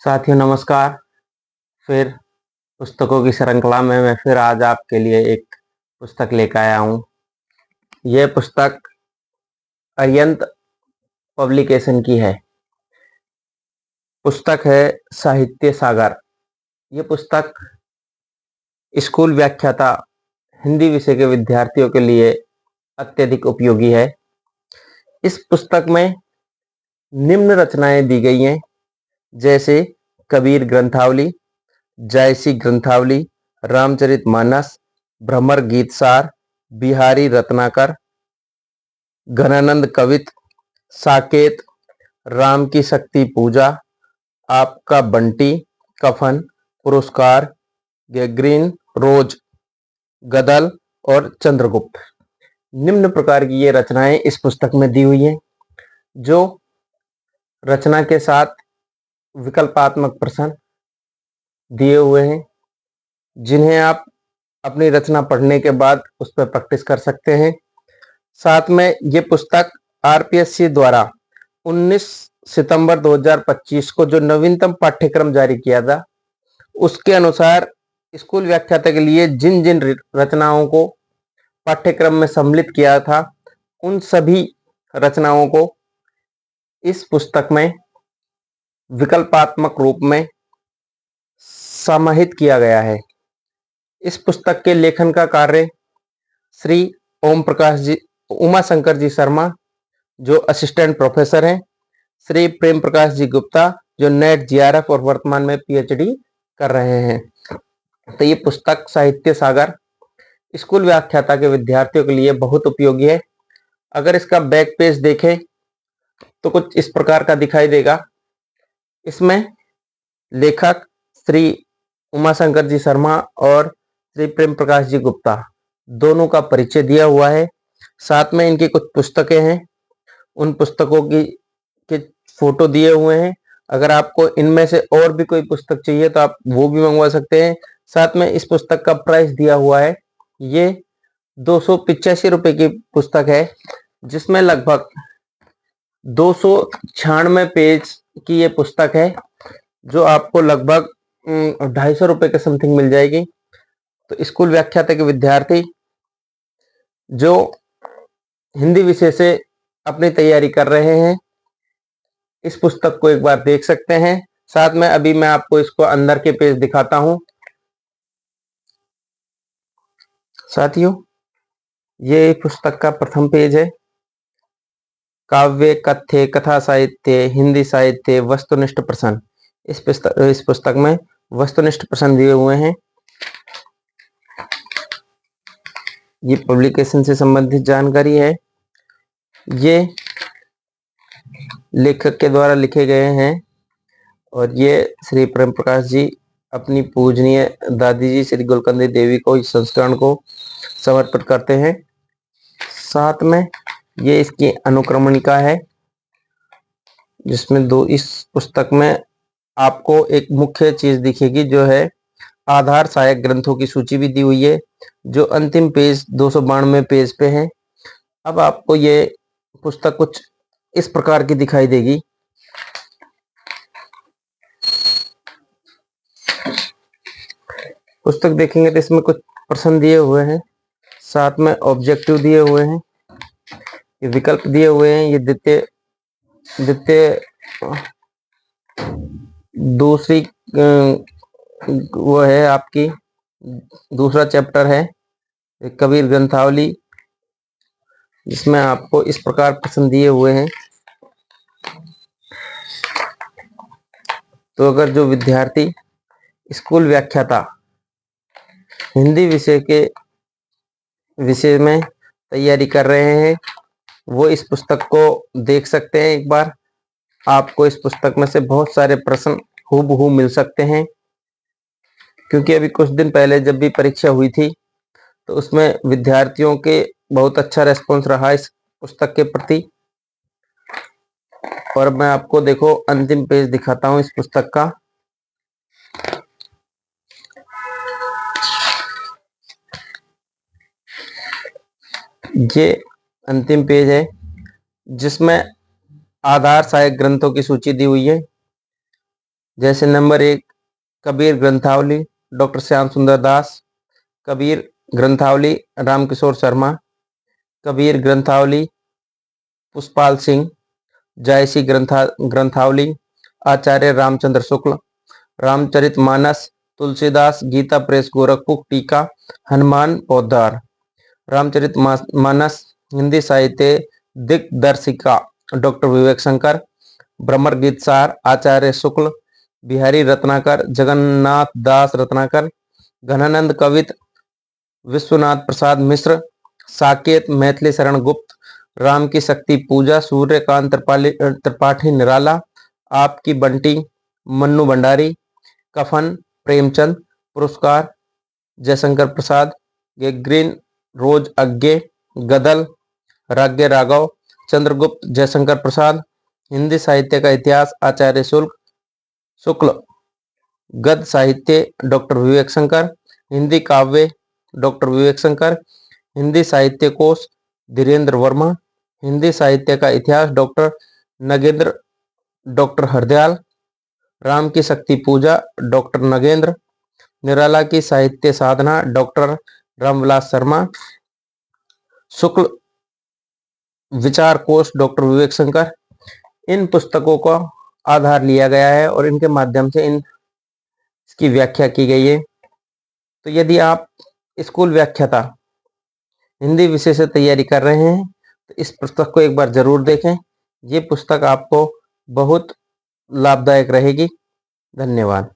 साथियों नमस्कार। फिर पुस्तकों की श्रृंखला में मैं फिर आज आपके लिए एक पुस्तक लेकर आया हूँ। यह पुस्तक अरिहंत पब्लिकेशन की है। पुस्तक है साहित्य सागर। ये पुस्तक स्कूल व्याख्याता हिंदी विषय के विद्यार्थियों के लिए अत्यधिक उपयोगी है। इस पुस्तक में निम्न रचनाएं दी गई हैं, जैसे कबीर ग्रंथावली, जायसी ग्रंथावली, रामचरितमानस, भ्रमर गीत सार, बिहारी रत्नाकर, घनानंद कवित, साकेत, राम की शक्ति पूजा, आपका बंटी, कफन, पुरस्कार, ग्रीन रोज, गदल और चंद्रगुप्त। निम्न प्रकार की ये रचनाएं इस पुस्तक में दी हुई हैं, जो रचना के साथ विकल्पात्मक प्रश्न दिए हुए हैं, जिन्हें आप अपनी रचना पढ़ने के बाद उस पर प्रैक्टिस कर सकते हैं। साथ में ये पुस्तक आरपीएससी द्वारा 19 सितंबर 2025 को जो नवीनतम पाठ्यक्रम जारी किया था, उसके अनुसार स्कूल व्याख्याता के लिए जिन जिन रचनाओं को पाठ्यक्रम में सम्मिलित किया था, उन सभी रचनाओं को इस पुस्तक में विकल्पात्मक रूप में समाहित किया गया है। इस पुस्तक के लेखन का कार्य श्री उमा शंकर जी शर्मा, जो असिस्टेंट प्रोफेसर हैं, श्री प्रेम प्रकाश जी गुप्ता, जो नेट जीआरएफ और वर्तमान में पीएचडी कर रहे हैं। तो ये पुस्तक साहित्य सागर स्कूल व्याख्याता के विद्यार्थियों के लिए बहुत उपयोगी है। अगर इसका बैक पेज देखें तो कुछ इस प्रकार का दिखाई देगा। इसमें लेखक श्री उमाशंकर जी शर्मा और श्री प्रेम प्रकाश जी गुप्ता दोनों का परिचय दिया हुआ है। साथ में इनकी कुछ पुस्तकें हैं, उन पुस्तकों की के फोटो दिए हुए हैं। अगर आपको इनमें से और भी कोई पुस्तक चाहिए तो आप वो भी मंगवा सकते हैं। साथ में इस पुस्तक का प्राइस दिया हुआ है। ये 285 रुपए की पुस्तक है, जिसमें लगभग 296 पेज की ये पुस्तक है, जो आपको लगभग 250 रुपए के समथिंग मिल जाएगी। तो स्कूल व्याख्याता के विद्यार्थी जो हिंदी विषय से अपनी तैयारी कर रहे हैं, इस पुस्तक को एक बार देख सकते हैं। साथ में अभी मैं आपको इसको अंदर के पेज दिखाता हूं। साथियों, ये पुस्तक का प्रथम पेज है। काव्य, कथ्य, कथा साहित्य, हिंदी साहित्य, वस्तुनिष्ठ प्रश्न। इस पुस्तक में वस्तुनिष्ठ प्रश्न दिए हुए हैं। ये पब्लिकेशन से संबंधित जानकारी है। ये लेखक के द्वारा लिखे गए हैं और ये श्री प्रेम प्रकाश जी अपनी पूजनीय दादी जी श्री गुलकंदी देवी को इस संस्करण को समर्पित करते हैं। साथ में ये इसकी अनुक्रमणिका है, जिसमें इस पुस्तक में आपको एक मुख्य चीज दिखेगी, जो है आधार सहायक ग्रंथों की सूची भी दी हुई है, जो अंतिम पेज 292 पेज पे है। अब आपको ये पुस्तक कुछ इस प्रकार की दिखाई देगी। पुस्तक देखेंगे तो इसमें कुछ प्रश्न दिए हुए हैं, साथ में ऑब्जेक्टिव दिए हुए हैं, ये विकल्प दिए हुए हैं। ये द्वितीय दूसरी वो है आपकी दूसरा चैप्टर है कबीर ग्रंथावली, जिसमें आपको इस प्रकार प्रश्न दिए हुए हैं। तो अगर जो विद्यार्थी स्कूल व्याख्याता हिंदी विषय में तैयारी कर रहे हैं, वो इस पुस्तक को देख सकते हैं एक बार। आपको इस पुस्तक में से बहुत सारे प्रश्न हूबहू मिल सकते हैं, क्योंकि अभी कुछ दिन पहले जब भी परीक्षा हुई थी, तो उसमें विद्यार्थियों के बहुत अच्छा रेस्पॉन्स रहा इस पुस्तक के प्रति। और मैं आपको देखो अंतिम पेज दिखाता हूं इस पुस्तक का। ये अंतिम पेज है, जिसमें आधार सहायक ग्रंथों की सूची दी हुई है। जैसे नंबर 1 कबीर ग्रंथावली डॉक्टर श्याम सुंदर दास, कबीर ग्रंथावली रामकिशोर शर्मा, कबीर ग्रंथावली पुष्पाल सिंह, जायसी ग्रंथावली आचार्य रामचंद्र शुक्ल, रामचरितमानस तुलसीदास, गीता प्रेस गोरखपुर टीका हनुमान पोद्दार, रामचरितमानस हिंदी साहित्य दिग्दर्शिका डॉक्टर विवेक शंकर, भ्रमर गीत सार आचार्य शुक्ल, बिहारी रत्नाकर जगन्नाथ दास रत्नाकर, घनानंद कवित विश्वनाथ प्रसाद मिश्र, साकेत मैथिली शरण गुप्त, राम की शक्ति पूजा सूर्यकांत त्रिपाठी निराला, आपकी बंटी मन्नू भंडारी, कफन प्रेमचंद, पुरस्कार जयशंकर प्रसाद, ग्रीन रोज अज्ञे, गदल राज्ञ राघव, चंद्रगुप्त जयशंकर प्रसाद, हिंदी साहित्य का इतिहास आचार्य शुक्ल, गद्य साहित्य डॉक्टर विवेक शंकर, हिंदी काव्य डॉक्टर विवेक शंकर, हिंदी साहित्य कोश धीरेन्द्र वर्मा, हिंदी साहित्य का इतिहास डॉक्टर नगेंद्र डॉक्टर हरदयाल, राम की शक्ति पूजा डॉक्टर नगेंद्र, निराला की साहित्य साधना डॉक्टर रामविलास शर्मा, शुक्ल विचार कोश डॉक्टर विवेक शंकर। इन पुस्तकों का आधार लिया गया है और इनके माध्यम से इसकी व्याख्या की गई है। तो यदि आप स्कूल व्याख्याता हिंदी विषय से तैयारी कर रहे हैं तो इस पुस्तक को एक बार जरूर देखें। ये पुस्तक आपको बहुत लाभदायक रहेगी। धन्यवाद।